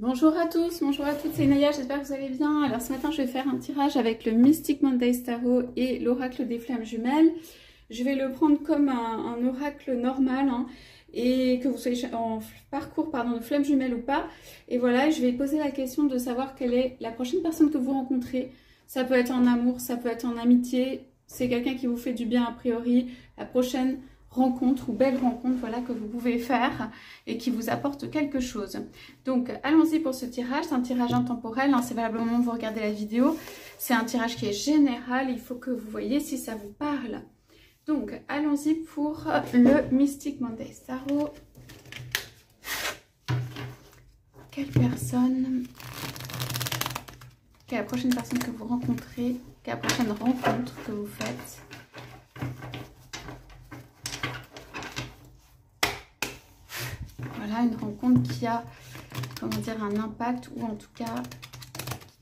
Bonjour à tous, bonjour à toutes, c'est Naya, j'espère que vous allez bien. Alors ce matin je vais faire un tirage avec le Mystic Monday Tarot et l'oracle des flammes jumelles. Je vais le prendre comme un oracle normal, hein, et que vous soyez en parcours de flammes jumelles ou pas. Et voilà, je vais poser la question de savoir quelle est la prochaine personne que vous rencontrez. Ça peut être en amour, ça peut être en amitié, c'est quelqu'un qui vous fait du bien a priori. La prochaine rencontre ou belle rencontre, voilà, que vous pouvez faire et qui vous apporte quelque chose. Donc allons-y pour ce tirage. C'est un tirage intemporel, hein, c'est valable au moment où vous regardez la vidéo. C'est un tirage qui est général, il faut que vous voyez si ça vous parle. Donc allons-y pour le Mystic Monday Tarot. Quelle est la prochaine personne que vous rencontrez? Quelle est la prochaine rencontre que vous faites? Voilà, une rencontre qui a, comment dire, un impact ou en tout cas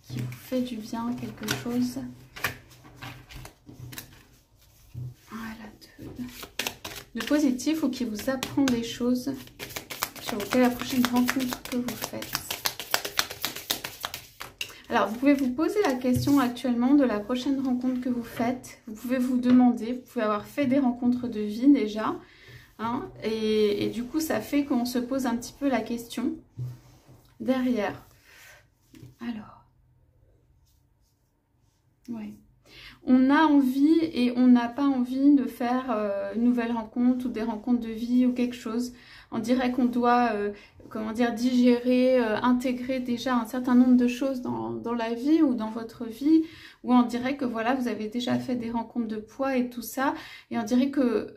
qui vous fait du bien, quelque chose. Voilà, de positif ou qui vous apprend des choses sur la prochaine rencontre que vous faites. Alors, vous pouvez vous poser la question actuellement de la prochaine rencontre que vous faites. Vous pouvez vous demander, vous pouvez avoir fait des rencontres de vie déjà. Hein, et du coup, ça fait qu'on se pose un petit peu la question derrière. Alors, ouais. On a envie et on n'a pas envie de faire une nouvelle rencontre ou des rencontres de vie ou quelque chose. On dirait qu'on doit, comment dire, digérer, intégrer déjà un certain nombre de choses dans la vie ou dans votre vie. Ou on dirait que voilà, vous avez déjà fait des rencontres de poids et tout ça. Et on dirait que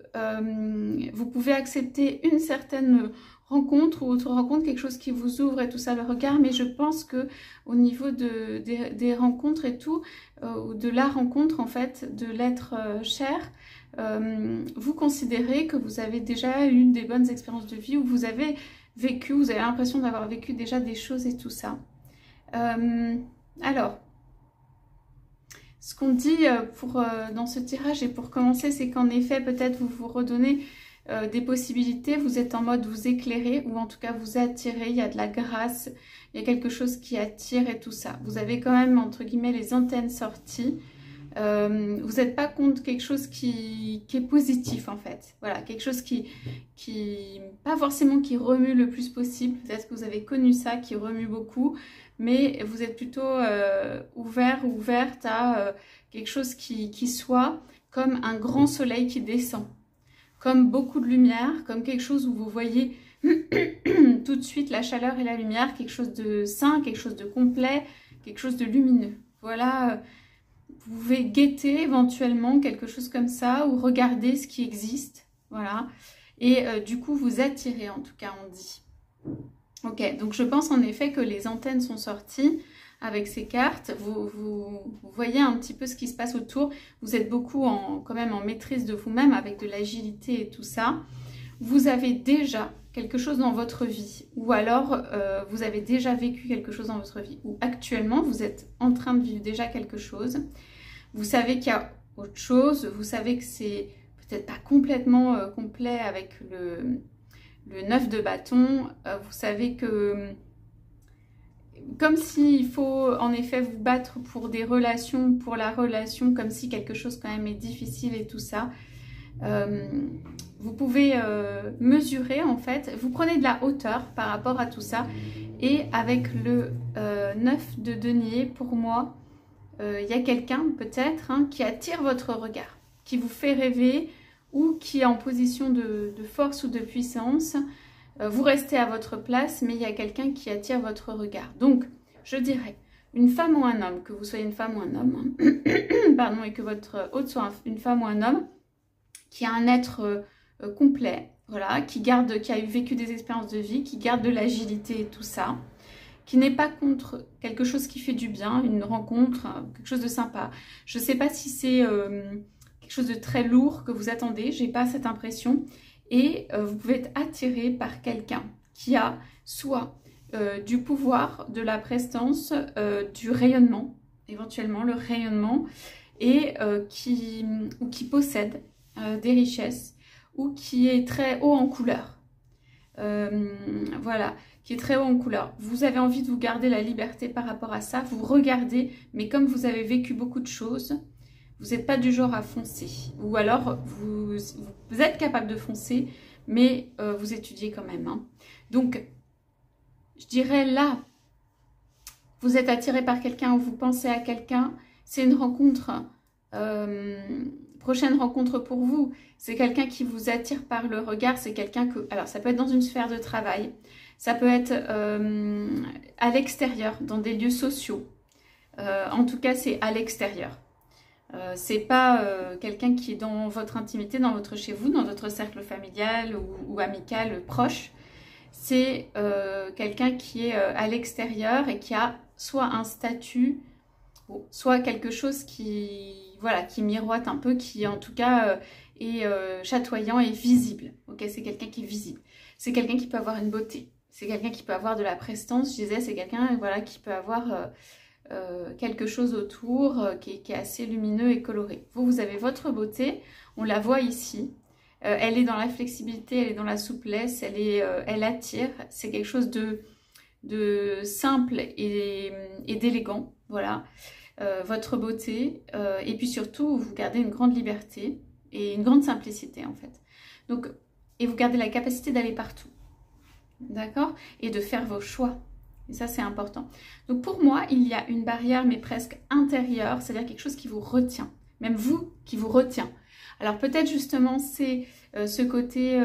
vous pouvez accepter une certaine rencontre ou autre rencontre, quelque chose qui vous ouvre et tout ça, le regard. Mais je pense que au niveau des rencontres et tout, ou de la rencontre en fait, de l'être cher, vous considérez que vous avez déjà eu des bonnes expériences de vie, où vous avez vécu, vous avez l'impression d'avoir vécu déjà des choses et tout ça. Alors, ce qu'on dit dans ce tirage et pour commencer, c'est qu'en effet, peut-être vous vous redonnez des possibilités, vous êtes en mode vous éclairer ou en tout cas vous attirez, il y a de la grâce, il y a quelque chose qui attire et tout ça. Vous avez quand même entre guillemets les antennes sorties, vous n'êtes pas contre quelque chose qui est positif en fait. Voilà, quelque chose qui pas forcément qui remue le plus possible, peut-être que vous avez connu ça, qui remue beaucoup, mais vous êtes plutôt ouvert ou ouverte à quelque chose qui soit comme un grand soleil qui descend. Comme beaucoup de lumière, comme quelque chose où vous voyez tout de suite la chaleur et la lumière, quelque chose de sain, quelque chose de complet, quelque chose de lumineux. Voilà, vous pouvez guetter éventuellement quelque chose comme ça ou regarder ce qui existe, voilà. Et du coup, vous attirez, en tout cas, on dit. Ok, donc je pense en effet que les antennes sont sorties avec ces cartes, vous voyez un petit peu ce qui se passe autour, vous êtes beaucoup quand même en maîtrise de vous-même avec de l'agilité et tout ça. Vous avez déjà quelque chose dans votre vie ou alors vous avez déjà vécu quelque chose dans votre vie ou actuellement vous êtes en train de vivre déjà quelque chose. Vous savez qu'il y a autre chose, vous savez que c'est peut-être pas complètement complet avec le 9 de bâton, vous savez que comme s'il faut en effet vous battre pour des relations, pour la relation, comme si quelque chose quand même est difficile et tout ça. Vous pouvez mesurer en fait, vous prenez de la hauteur par rapport à tout ça. Et avec le 9 de denier, pour moi, il y a quelqu'un peut-être qui attire votre regard, qui vous fait rêver ou qui est en position de force ou de puissance. Vous restez à votre place, mais il y a quelqu'un qui attire votre regard. Donc, je dirais, une femme ou un homme, que vous soyez une femme ou un homme, pardon, et que votre hôte soit une femme ou un homme, qui a un être complet, voilà, qui a vécu des expériences de vie, qui garde de l'agilité et tout ça, qui n'est pas contre quelque chose qui fait du bien, une rencontre, quelque chose de sympa. Je ne sais pas si c'est quelque chose de très lourd que vous attendez, j'ai pas cette impression. Et vous pouvez être attiré par quelqu'un qui a soit du pouvoir, de la prestance, du rayonnement, éventuellement le rayonnement, et qui possède des richesses ou qui est très haut en couleur. Voilà, qui est très haut en couleur. Vous avez envie de vous garder la liberté par rapport à ça. Vous regardez, mais comme vous avez vécu beaucoup de choses, vous n'êtes pas du genre à foncer. Ou alors, vous êtes capable de foncer, mais vous étudiez quand même. Hein. Donc, je dirais là, vous êtes attiré par quelqu'un ou vous pensez à quelqu'un, c'est une rencontre, prochaine rencontre pour vous. C'est quelqu'un qui vous attire par le regard, c'est quelqu'un que... Alors, ça peut être dans une sphère de travail, ça peut être à l'extérieur, dans des lieux sociaux. En tout cas, c'est à l'extérieur. C'est pas quelqu'un qui est dans votre intimité, dans votre chez vous, dans votre cercle familial ou amical proche. C'est quelqu'un qui est à l'extérieur et qui a soit un statut, soit quelque chose qui, voilà, qui miroite un peu, qui en tout cas est chatoyant et visible. Ok, c'est quelqu'un qui est visible. C'est quelqu'un qui peut avoir une beauté. C'est quelqu'un qui peut avoir de la prestance. Je disais, c'est quelqu'un voilà, qui peut avoir quelque chose autour qui est assez lumineux et coloré. Vous avez votre beauté. On la voit ici. Elle est dans la flexibilité, elle est dans la souplesse, elle attire. C'est quelque chose de simple et d'élégant. Voilà, votre beauté. Et puis surtout, vous gardez une grande liberté et une grande simplicité en fait. Donc, et vous gardez la capacité d'aller partout. D'accord? Et de faire vos choix. Et ça, c'est important. Donc pour moi, il y a une barrière, mais presque intérieure, c'est-à-dire quelque chose qui vous retient. Même vous, qui vous retient. Alors peut-être justement, c'est ce côté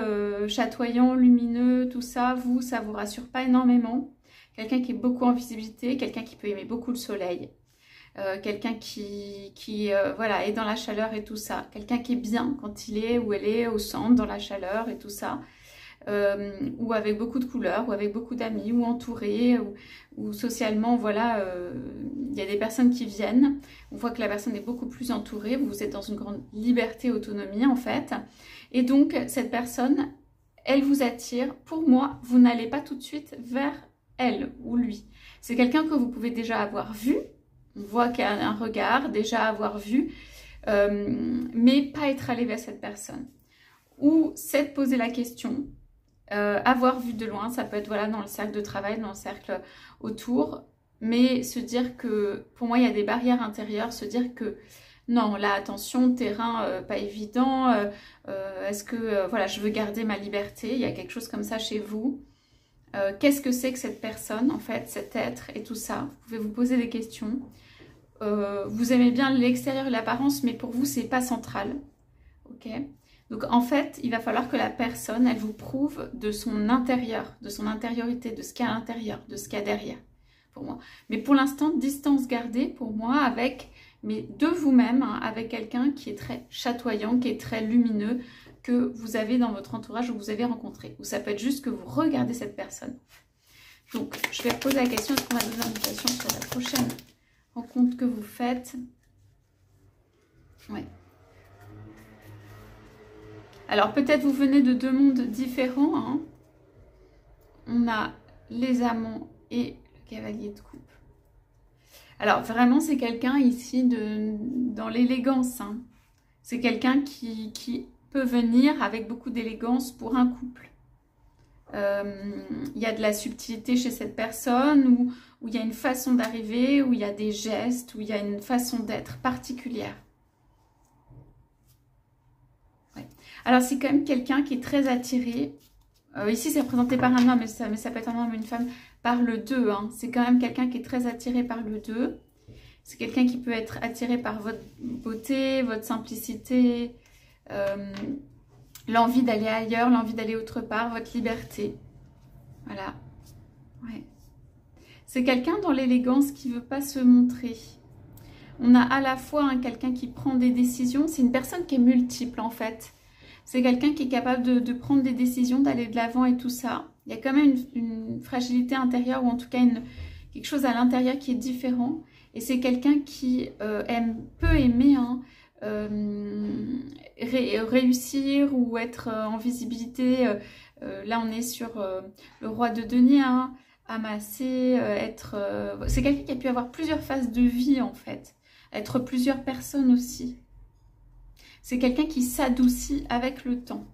chatoyant, lumineux, tout ça, vous, ça vous rassure pas énormément. Quelqu'un qui est beaucoup en visibilité, quelqu'un qui peut aimer beaucoup le soleil. Quelqu'un qui voilà, est dans la chaleur et tout ça. Quelqu'un qui est bien quand il est ou elle est au centre, dans la chaleur et tout ça. Ou avec beaucoup de couleurs, ou avec beaucoup d'amis, ou entouré, ou socialement, voilà, il y a des personnes qui viennent, on voit que la personne est beaucoup plus entourée, vous êtes dans une grande liberté, autonomie en fait, et donc cette personne, elle vous attire. Pour moi, vous n'allez pas tout de suite vers elle ou lui, c'est quelqu'un que vous pouvez déjà avoir vu, on voit qu'il y a un regard, déjà avoir vu, mais pas être allé vers cette personne, ou s'être posé la question, avoir vu de loin, ça peut être voilà, dans le cercle de travail, dans le cercle autour, mais se dire que, pour moi, il y a des barrières intérieures, se dire que, non, là, attention, terrain pas évident, est-ce que, voilà, je veux garder ma liberté, il y a quelque chose comme ça chez vous. Qu'est-ce que c'est que cette personne, en fait, cet être et tout ça? Vous pouvez vous poser des questions. Vous aimez bien l'extérieur et l'apparence, mais pour vous, c'est pas central, ok? Donc en fait, il va falloir que la personne, elle vous prouve de son intérieur, de son intériorité, de ce qu'il y a à l'intérieur, de ce qu'il y a derrière, pour moi. Mais pour l'instant, distance gardée pour moi avec, mais de vous-même, hein, avec quelqu'un qui est très chatoyant, qui est très lumineux, que vous avez dans votre entourage ou que vous avez rencontré. Ou ça peut être juste que vous regardez cette personne. Donc, je vais poser la question, est-ce qu'on a des invitations sur la prochaine rencontre que vous faites? Ouais. Alors peut-être vous venez de deux mondes différents. Hein. On a les amants et le cavalier de coupe. Alors vraiment c'est quelqu'un ici dans l'élégance. Hein. C'est quelqu'un qui peut venir avec beaucoup d'élégance pour un couple. Il y a de la subtilité chez cette personne, où il y a une façon d'arriver, où il y a des gestes, où il y a une façon d'être particulière. Alors, c'est quand même quelqu'un qui est très attiré. Ici, c'est représenté par un homme, mais ça peut être un homme ou une femme, par le 2. Hein. C'est quand même quelqu'un qui est très attiré par le 2. C'est quelqu'un qui peut être attiré par votre beauté, votre simplicité, l'envie d'aller ailleurs, l'envie d'aller autre part, votre liberté. Voilà. Ouais. C'est quelqu'un dans l'élégance qui ne veut pas se montrer. On a à la fois hein, quelqu'un qui prend des décisions. C'est une personne qui est multiple en fait. C'est quelqu'un qui est capable de prendre des décisions, d'aller de l'avant et tout ça. Il y a quand même une fragilité intérieure, ou en tout cas quelque chose à l'intérieur qui est différent. Et c'est quelqu'un qui peut aimer hein, réussir ou être en visibilité. Là, on est sur le roi de denier, hein, amasser, c'est quelqu'un qui a pu avoir plusieurs phases de vie en fait. Être plusieurs personnes aussi. C'est quelqu'un qui s'adoucit avec le temps.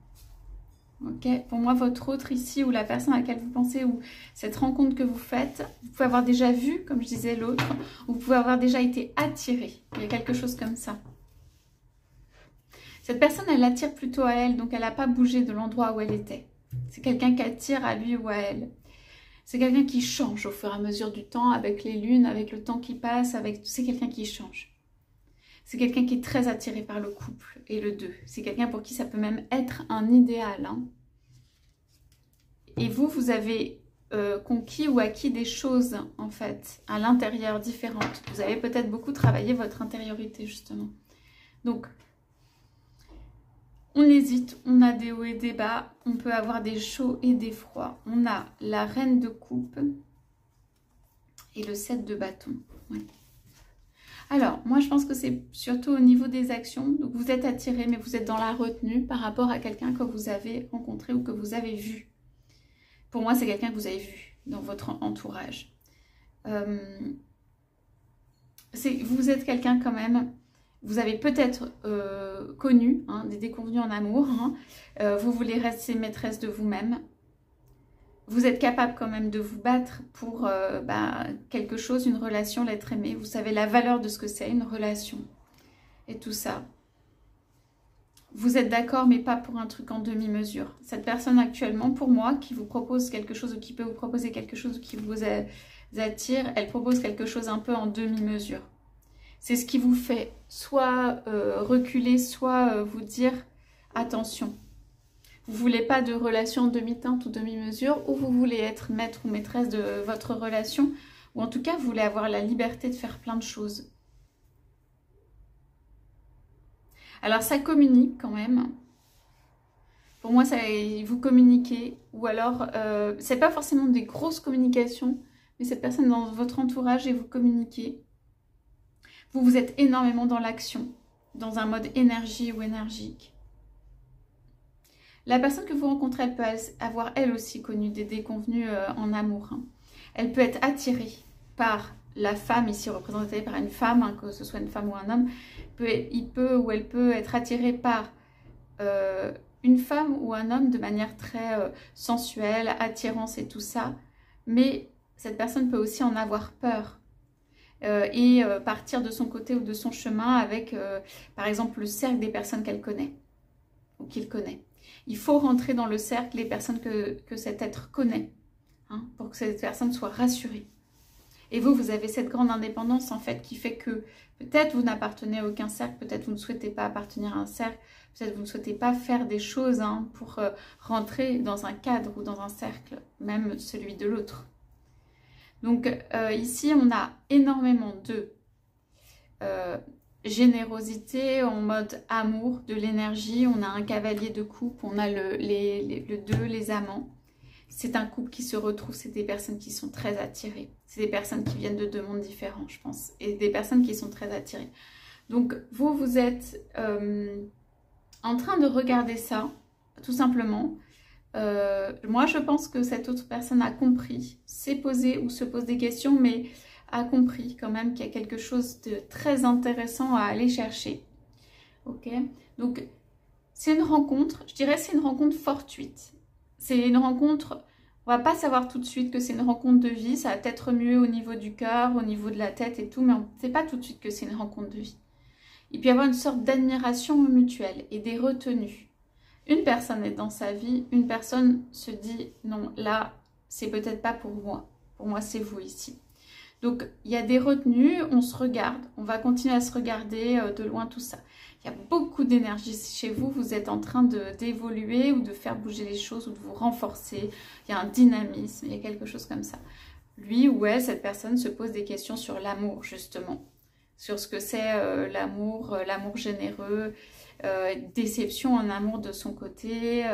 Ok, pour moi, votre autre ici, ou la personne à laquelle vous pensez, ou cette rencontre que vous faites, vous pouvez avoir déjà vu, comme je disais l'autre, ou vous pouvez avoir déjà été attiré. Il y a quelque chose comme ça. Cette personne, elle attire plutôt à elle, donc elle n'a pas bougé de l'endroit où elle était. C'est quelqu'un qui attire à lui ou à elle. C'est quelqu'un qui change au fur et à mesure du temps, avec les lunes, avec le temps qui passe, c'est quelqu'un qui change. C'est quelqu'un qui est très attiré par le couple et le deux. C'est quelqu'un pour qui ça peut même être un idéal. Hein. Et vous, vous avez conquis ou acquis des choses, en fait, à l'intérieur différentes. Vous avez peut-être beaucoup travaillé votre intériorité, justement. Donc, on hésite, on a des hauts et des bas, on peut avoir des chauds et des froids. On a la reine de coupe et le 7 de bâton. Ouais. Alors, moi, je pense que c'est surtout au niveau des actions. Donc, vous êtes attiré, mais vous êtes dans la retenue par rapport à quelqu'un que vous avez rencontré ou que vous avez vu. Pour moi, c'est quelqu'un que vous avez vu dans votre entourage. Vous êtes quelqu'un quand même, vous avez peut-être connu hein, des déconvenus en amour. Hein. Vous voulez rester maîtresse de vous-même. Vous êtes capable quand même de vous battre pour quelque chose, une relation, l'être aimé. Vous savez la valeur de ce que c'est, une relation. Et tout ça. Vous êtes d'accord, mais pas pour un truc en demi-mesure. Cette personne actuellement, pour moi, qui vous propose quelque chose ou qui peut vous proposer quelque chose ou qui vous attire, elle propose quelque chose un peu en demi-mesure. C'est ce qui vous fait soit reculer, soit vous dire attention. Vous ne voulez pas de relation en demi-teinte ou demi-mesure, ou vous voulez être maître ou maîtresse de votre relation, ou en tout cas, vous voulez avoir la liberté de faire plein de choses. Alors, ça communique quand même. Pour moi, vous communiquez, ou alors, c'est pas forcément des grosses communications, mais cette personne est dans votre entourage et vous communiquez. Vous êtes énormément dans l'action, dans un mode énergie ou énergique. La personne que vous rencontrez, elle peut avoir elle aussi connu des déconvenus en amour. Hein. Elle peut être attirée par la femme, ici représentée par une femme, hein, que ce soit une femme ou un homme. Elle peut être attirée par une femme ou un homme de manière très sensuelle, attirance et tout ça. Mais cette personne peut aussi en avoir peur. Et partir de son côté ou de son chemin avec, par exemple, le cercle des personnes qu'elle connaît ou qu'il connaît. Il faut rentrer dans le cercle des personnes que cet être connaît, hein, pour que cette personne soit rassurée. Et vous avez cette grande indépendance, en fait, qui fait que peut-être vous n'appartenez à aucun cercle, peut-être vous ne souhaitez pas appartenir à un cercle, peut-être vous ne souhaitez pas faire des choses hein, pour rentrer dans un cadre ou dans un cercle, même celui de l'autre. Donc ici, on a énormément de générosité en mode amour, de l'énergie. On a un cavalier de coupe, on a le 2, les amants. C'est un couple qui se retrouve, c'est des personnes qui sont très attirées. C'est des personnes qui viennent de deux mondes différents, je pense. Et des personnes qui sont très attirées. Donc vous êtes en train de regarder ça, tout simplement. Moi, je pense que cette autre personne a compris, s'est posé ou se pose des questions, mais a compris quand même qu'il y a quelque chose de très intéressant à aller chercher. Ok, donc c'est une rencontre, je dirais c'est une rencontre fortuite. C'est une rencontre, on va pas savoir tout de suite que c'est une rencontre de vie, ça va peut-être mieux au niveau du cœur, au niveau de la tête et tout, mais on ne sait pas tout de suite que c'est une rencontre de vie. Il peut y avoir une sorte d'admiration mutuelle et des retenues. Une personne est dans sa vie, une personne se dit non, là, c'est peut-être pas pour moi c'est vous ici. Donc, il y a des retenues, on se regarde, on va continuer à se regarder de loin tout ça. Il y a beaucoup d'énergie chez vous, vous êtes en train d'évoluer ou de faire bouger les choses ou de vous renforcer. Il y a un dynamisme, il y a quelque chose comme ça. Lui ou elle, cette personne se pose des questions sur l'amour justement, sur ce que c'est l'amour généreux, déception en amour de son côté.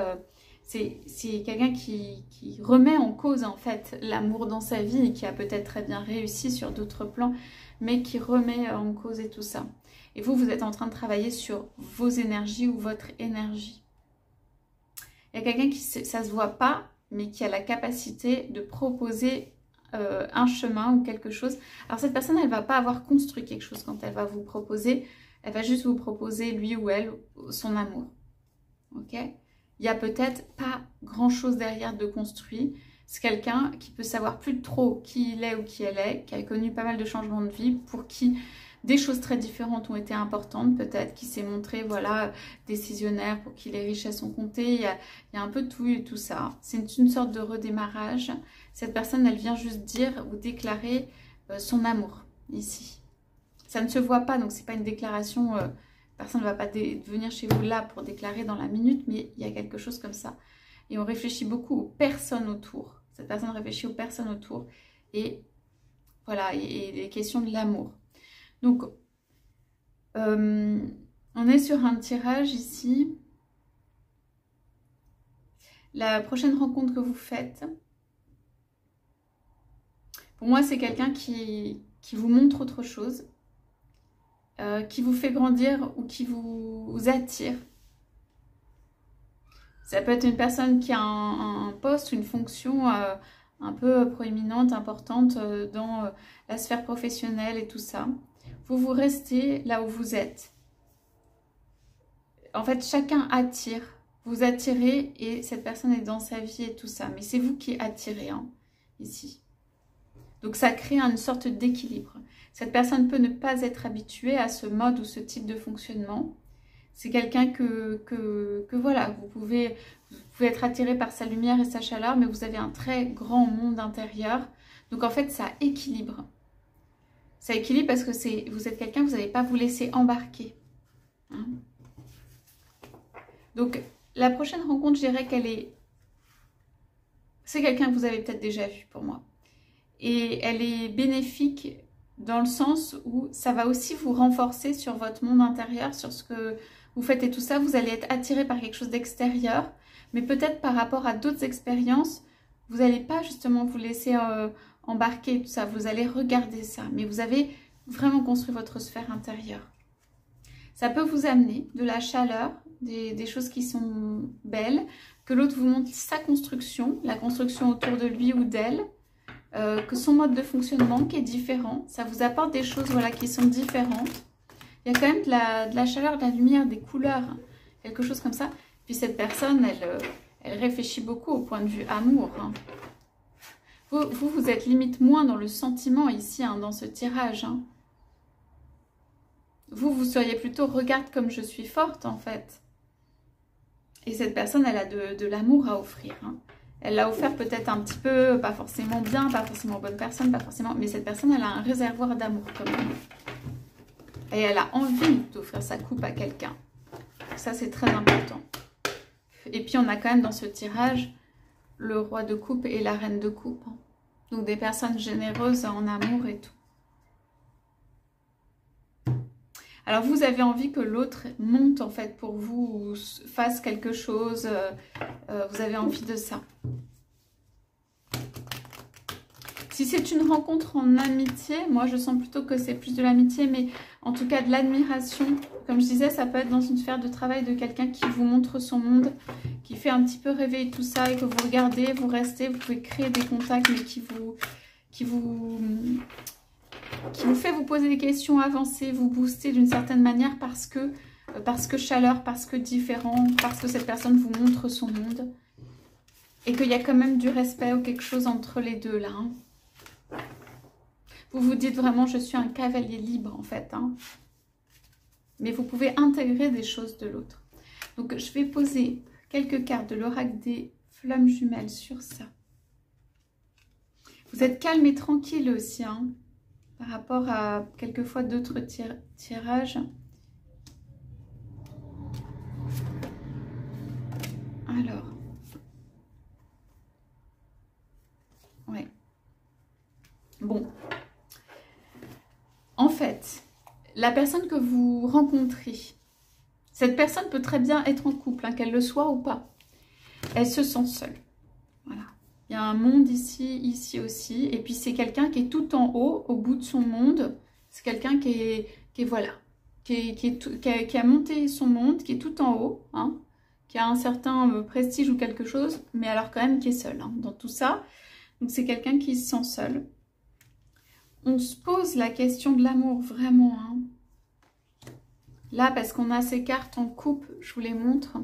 C'est quelqu'un qui remet en cause en fait l'amour dans sa vie et qui a peut-être très bien réussi sur d'autres plans, mais qui remet en cause et tout ça. Et vous êtes en train de travailler sur vos énergies ou votre énergie. Il y a quelqu'un qui, ça se voit pas, mais qui a la capacité de proposer un chemin ou quelque chose. Alors cette personne, elle va pas avoir construit quelque chose quand elle va vous proposer. Elle va juste vous proposer, lui ou elle, son amour. Ok ? il n'y a peut-être pas grand-chose derrière de construit. C'est quelqu'un qui peut savoir plus trop qui il est ou qui elle est, qui a connu pas mal de changements de vie, pour qui des choses très différentes ont été importantes peut-être, qui s'est montré voilà, décisionnaire, pour qui les richesses sont comptées. Il y a un peu de tout et tout ça. C'est une sorte de redémarrage. Cette personne, elle vient juste dire ou déclarer son amour ici. Ça ne se voit pas, donc c'est pas une déclaration... personne ne va pas venir chez vous là pour déclarer dans la minute, mais il y a quelque chose comme ça. Et on réfléchit beaucoup aux personnes autour. Cette personne réfléchit aux personnes autour. Et voilà, et les questions de l'amour. Donc, on est sur un tirage ici. La prochaine rencontre que vous faites, pour moi, c'est quelqu'un qui vous montre autre chose, qui vous fait grandir ou qui vous attire. Ça peut être une personne qui a un poste, une fonction un peu proéminente, importante dans la sphère professionnelle et tout ça. Vous restez là où vous êtes. En fait, chacun attire. Vous attirez et cette personne est dans sa vie et tout ça. Mais c'est vous qui attirez hein, ici. Donc ça crée une sorte d'équilibre. Cette personne peut ne pas être habituée à ce mode ou ce type de fonctionnement. C'est quelqu'un que voilà, vous pouvez être attiré par sa lumière et sa chaleur, mais vous avez un très grand monde intérieur. Donc en fait, ça équilibre. Ça équilibre parce que vous êtes quelqu'un, vous n'allez pas vous laisser embarquer. Hein. Donc la prochaine rencontre, je dirais qu'elle est... C'est quelqu'un que vous avez peut-être déjà vu pour moi. Et elle est bénéfique dans le sens où ça va aussi vous renforcer sur votre monde intérieur, sur ce que vous faites et tout ça. Vous allez être attiré par quelque chose d'extérieur, mais peut-être par rapport à d'autres expériences, vous n'allez pas justement vous laisser embarquer tout ça. Vous allez regarder ça, mais vous avez vraiment construit votre sphère intérieure. Ça peut vous amener de la chaleur, des choses qui sont belles, que l'autre vous montre sa construction, la construction autour de lui ou d'elle, que son mode de fonctionnement qui est différent. Ça vous apporte des choses voilà, qui sont différentes. Il y a quand même de la chaleur, de la lumière, des couleurs, hein, quelque chose comme ça. Puis cette personne, elle réfléchit beaucoup au point de vue amour. Hein. Vous êtes limite moins dans le sentiment ici, hein, dans ce tirage. Hein. Vous seriez plutôt « regarde comme je suis forte » en fait. Et cette personne, elle a de l'amour à offrir. Hein. Elle l'a offert peut-être un petit peu, pas forcément bien, pas forcément bonne personne, pas forcément... Mais cette personne, elle a un réservoir d'amour quand même. Et elle a envie d'offrir sa coupe à quelqu'un. Ça, c'est très important. Et puis, on a quand même dans ce tirage le roi de coupe et la reine de coupe. Hein. Donc, des personnes généreuses en amour et tout. Alors, vous avez envie que l'autre monte, en fait, pour vous, ou fasse quelque chose. Vous avez envie de ça. Si c'est une rencontre en amitié, moi, je sens plutôt que c'est plus de l'amitié, mais en tout cas de l'admiration. Comme je disais, ça peut être dans une sphère de travail de quelqu'un qui vous montre son monde, qui fait un petit peu rêver tout ça, et que vous regardez, vous restez, vous pouvez créer des contacts, mais qui vous fait vous poser des questions, avancer, vous booster d'une certaine manière parce que chaleur, parce que différent, parce que cette personne vous montre son monde. Et qu'il y a quand même du respect ou quelque chose entre les deux là. Hein. Vous vous dites vraiment, je suis un cavalier libre en fait. Hein. Mais vous pouvez intégrer des choses de l'autre. Donc je vais poser quelques cartes de l'oracle des flammes jumelles sur ça. Vous êtes calme et tranquille aussi. Hein. Par rapport à quelquefois d'autres tirages. Alors. Ouais. Bon. En fait, la personne que vous rencontrez, cette personne peut très bien être en couple, hein, qu'elle le soit ou pas. Elle se sent seule. Voilà. Il y a un monde ici aussi. Et puis c'est quelqu'un qui est tout en haut, au bout de son monde. C'est quelqu'un qui a monté son monde, qui est tout en haut, hein, qui a un certain prestige ou quelque chose, mais alors quand même qui est seul hein, dans tout ça. Donc c'est quelqu'un qui se sent seul. On se pose la question de l'amour, vraiment. Hein. Là, parce qu'on a ces cartes en coupe, je vous les montre.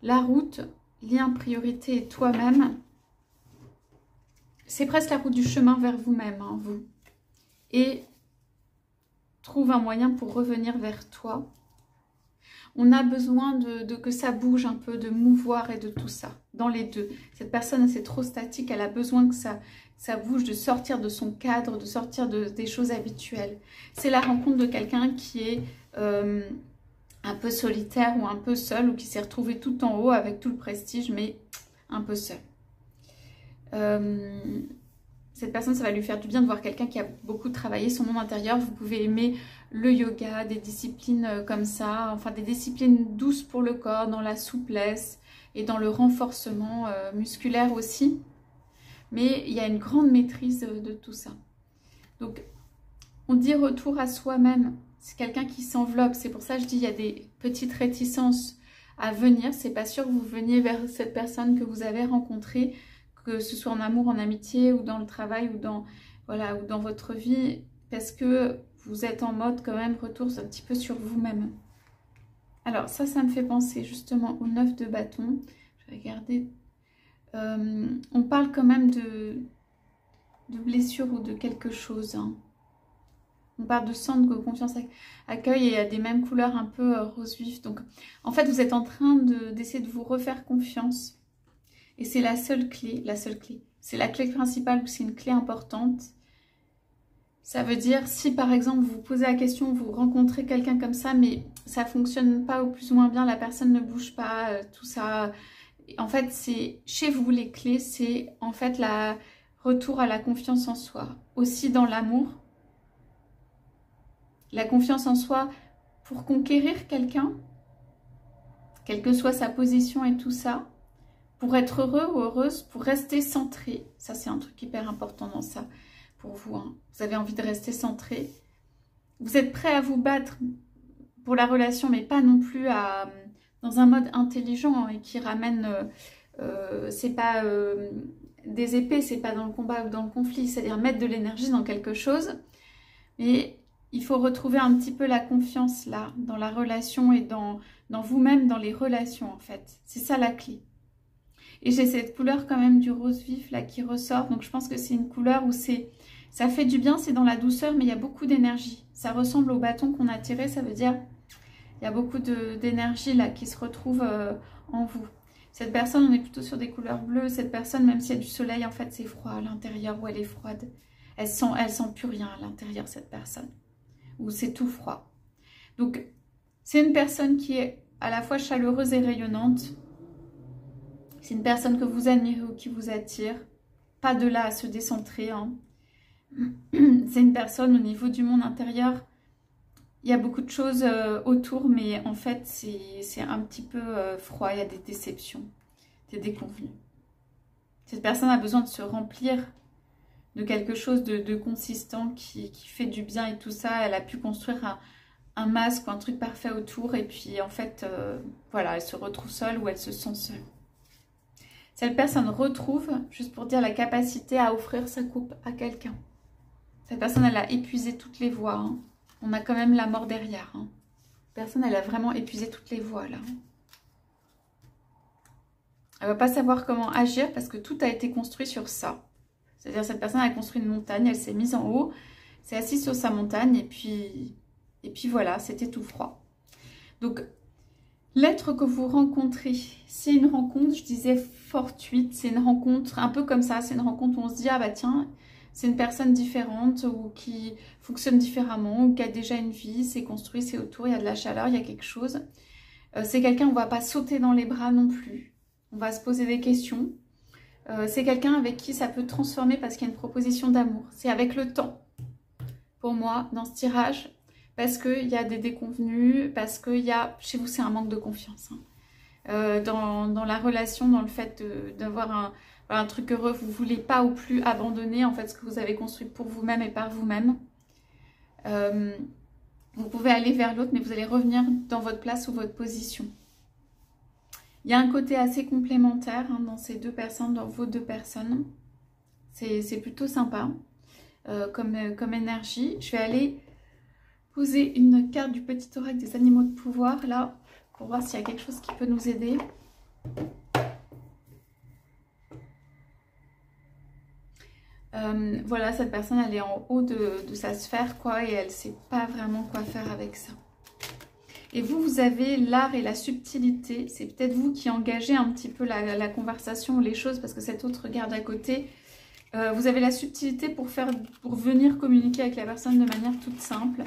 La route, lien, priorité et toi-même, c'est presque la route du chemin vers vous-même, hein, vous. Et trouve un moyen pour revenir vers toi. On a besoin de que ça bouge un peu, de mouvoir et de tout ça, dans les deux. Cette personne, c'est trop statique, elle a besoin que ça bouge, de sortir de son cadre, de sortir des choses habituelles. C'est la rencontre de quelqu'un qui est un peu solitaire ou un peu seul, ou qui s'est retrouvé tout en haut avec tout le prestige, mais un peu seul. Cette personne, ça va lui faire du bien de voir quelqu'un qui a beaucoup travaillé son monde intérieur. Vous pouvez aimer le yoga, des disciplines comme ça, enfin des disciplines douces pour le corps, dans la souplesse et dans le renforcement musculaire aussi. Mais il y a une grande maîtrise de tout ça. Donc, on dit retour à soi-même. C'est quelqu'un qui s'enveloppe. C'est pour ça que je dis il y a des petites réticences à venir. C'est pas sûr que vous veniez vers cette personne que vous avez rencontrée, que ce soit en amour, en amitié ou dans le travail ou dans, voilà, ou dans votre vie, parce que vous êtes en mode quand même retour un petit peu sur vous-même. Alors ça me fait penser justement au 9 de bâton. Je vais regarder. On parle quand même de blessure ou de quelque chose. Hein. On parle de centre de confiance, accueil, et il y a des mêmes couleurs un peu rose vif. Donc en fait vous êtes en train d'essayer de vous refaire confiance. Et c'est la seule clé. C'est la clé principale, c'est une clé importante. Ça veut dire, si par exemple vous vous posez la question, vous rencontrez quelqu'un comme ça, mais ça ne fonctionne pas ou plus ou moins bien, la personne ne bouge pas, tout ça. En fait, c'est chez vous les clés, c'est en fait la retour à la confiance en soi. Aussi dans l'amour. La confiance en soi pour conquérir quelqu'un, quelle que soit sa position et tout ça. Pour être heureux ou heureuse, pour rester centré. Ça, c'est un truc hyper important dans ça pour vous. Hein. Vous avez envie de rester centré. Vous êtes prêt à vous battre pour la relation, mais pas non plus dans un mode intelligent hein, et qui ramène... c'est pas des épées, c'est pas dans le combat ou dans le conflit. C'est-à-dire mettre de l'énergie dans quelque chose. Mais il faut retrouver un petit peu la confiance là, dans la relation et dans vous-même, dans les relations en fait. C'est ça la clé. Et j'ai cette couleur quand même du rose vif là qui ressort. Donc je pense que c'est une couleur où ça fait du bien, c'est dans la douceur, mais il y a beaucoup d'énergie. Ça ressemble au bâton qu'on a tiré, ça veut dire il y a beaucoup d'énergie là qui se retrouve en vous. Cette personne, on est plutôt sur des couleurs bleues. Cette personne, même s'il y a du soleil, en fait c'est froid à l'intérieur, ou elle est froide. Elle sent plus rien à l'intérieur, cette personne. Ou c'est tout froid. Donc c'est une personne qui est à la fois chaleureuse et rayonnante. C'est une personne que vous admirez ou qui vous attire. Pas de là à se décentrer. Hein. C'est une personne au niveau du monde intérieur. Il y a beaucoup de choses autour, mais en fait, c'est un petit peu froid. Il y a des déceptions, des déconvenues. Cette personne a besoin de se remplir de quelque chose de consistant qui fait du bien et tout ça. Elle a pu construire un masque ou un truc parfait autour. Et puis, en fait, voilà, elle se retrouve seule ou elle se sent seule. Cette personne retrouve, juste pour dire, la capacité à offrir sa coupe à quelqu'un. Cette personne, elle a épuisé toutes les voies. Hein. On a quand même la mort derrière. Hein. Cette personne, elle a vraiment épuisé toutes les voies, là. Elle ne va pas savoir comment agir parce que tout a été construit sur ça. C'est-à-dire, cette personne a construit une montagne, elle s'est mise en haut, s'est assise sur sa montagne et puis voilà, c'était tout froid. Donc, l'être que vous rencontrez, c'est une rencontre, je disais fortuite, c'est une rencontre un peu comme ça, c'est une rencontre où on se dit, ah bah tiens, c'est une personne différente ou qui fonctionne différemment ou qui a déjà une vie, c'est construit, c'est autour, il y a de la chaleur, il y a quelque chose. C'est quelqu'un, on ne va pas sauter dans les bras non plus, on va se poser des questions. C'est quelqu'un avec qui ça peut transformer parce qu'il y a une proposition d'amour. C'est avec le temps, pour moi, dans ce tirage. Parce qu'il y a des déconvenus, parce que chez vous, c'est un manque de confiance. Hein. Dans la relation, dans le fait d'avoir un truc heureux, vous ne voulez pas ou plus abandonner en fait ce que vous avez construit pour vous-même et par vous-même. Vous pouvez aller vers l'autre, mais vous allez revenir dans votre place ou votre position. Il y a un côté assez complémentaire hein, dans ces deux personnes, dans vos deux personnes. C'est plutôt sympa comme énergie. Je vais aller poser une carte du petit oracle des animaux de pouvoir là pour voir s'il y a quelque chose qui peut nous aider. Voilà, cette personne, elle est en haut de sa sphère, quoi, et elle ne sait pas vraiment quoi faire avec ça. Et vous, vous avez l'art et la subtilité. C'est peut-être vous qui engagez un petit peu la conversation ou les choses, parce que cet autre regarde à côté. Vous avez la subtilité pour venir communiquer avec la personne de manière toute simple.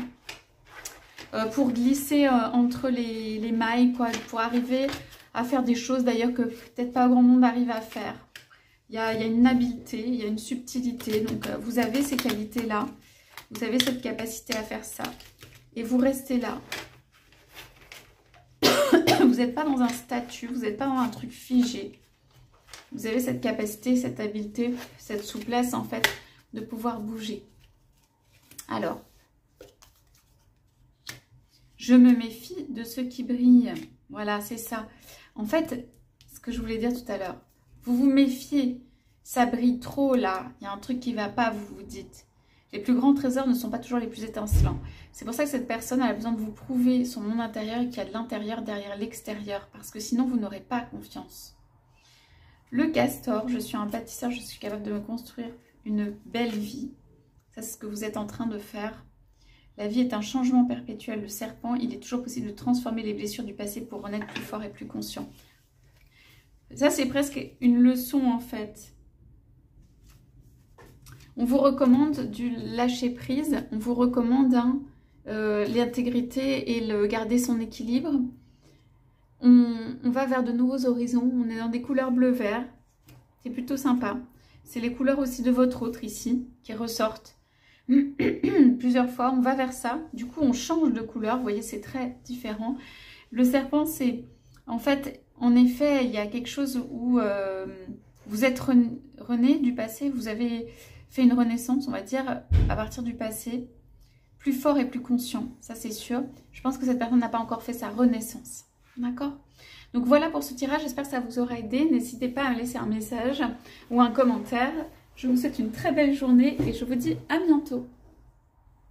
Pour glisser entre les mailles, quoi, pour arriver à faire des choses d'ailleurs que peut-être pas grand monde arrive à faire. Il y a une habileté, il y a une subtilité. Donc vous avez ces qualités-là. Vous avez cette capacité à faire ça. Et vous restez là. Vous n'êtes pas dans un statut, vous n'êtes pas dans un truc figé. Vous avez cette capacité, cette habileté, cette souplesse en fait de pouvoir bouger. Alors, je me méfie de ceux qui brillent. Voilà, c'est ça. En fait, ce que je voulais dire tout à l'heure, vous vous méfiez. Ça brille trop là, il y a un truc qui ne va pas, vous vous dites. Les plus grands trésors ne sont pas toujours les plus étincelants. C'est pour ça que cette personne a besoin de vous prouver son monde intérieur et qu'il y a de l'intérieur derrière l'extérieur. Parce que sinon, vous n'aurez pas confiance. Le castor, je suis un bâtisseur, je suis capable de me construire une belle vie. Ça, c'est ce que vous êtes en train de faire. La vie est un changement perpétuel. Le serpent, il est toujours possible de transformer les blessures du passé pour renaître plus fort et plus conscient. Ça, c'est presque une leçon en fait. On vous recommande du lâcher-prise, on vous recommande l'intégrité et le garder son équilibre. On va vers de nouveaux horizons, on est dans des couleurs bleu-vert, c'est plutôt sympa. C'est les couleurs aussi de votre autre ici qui ressortent plusieurs fois, on va vers ça. Du coup, on change de couleur, vous voyez, c'est très différent. Le serpent, c'est en fait, en effet, il y a quelque chose où vous êtes rené du passé, vous avez fait une renaissance, on va dire, à partir du passé, plus fort et plus conscient, ça c'est sûr. Je pense que cette personne n'a pas encore fait sa renaissance, d'accord? Donc voilà pour ce tirage, j'espère que ça vous aura aidé. N'hésitez pas à me laisser un message ou un commentaire. Je vous souhaite une très belle journée et je vous dis à bientôt.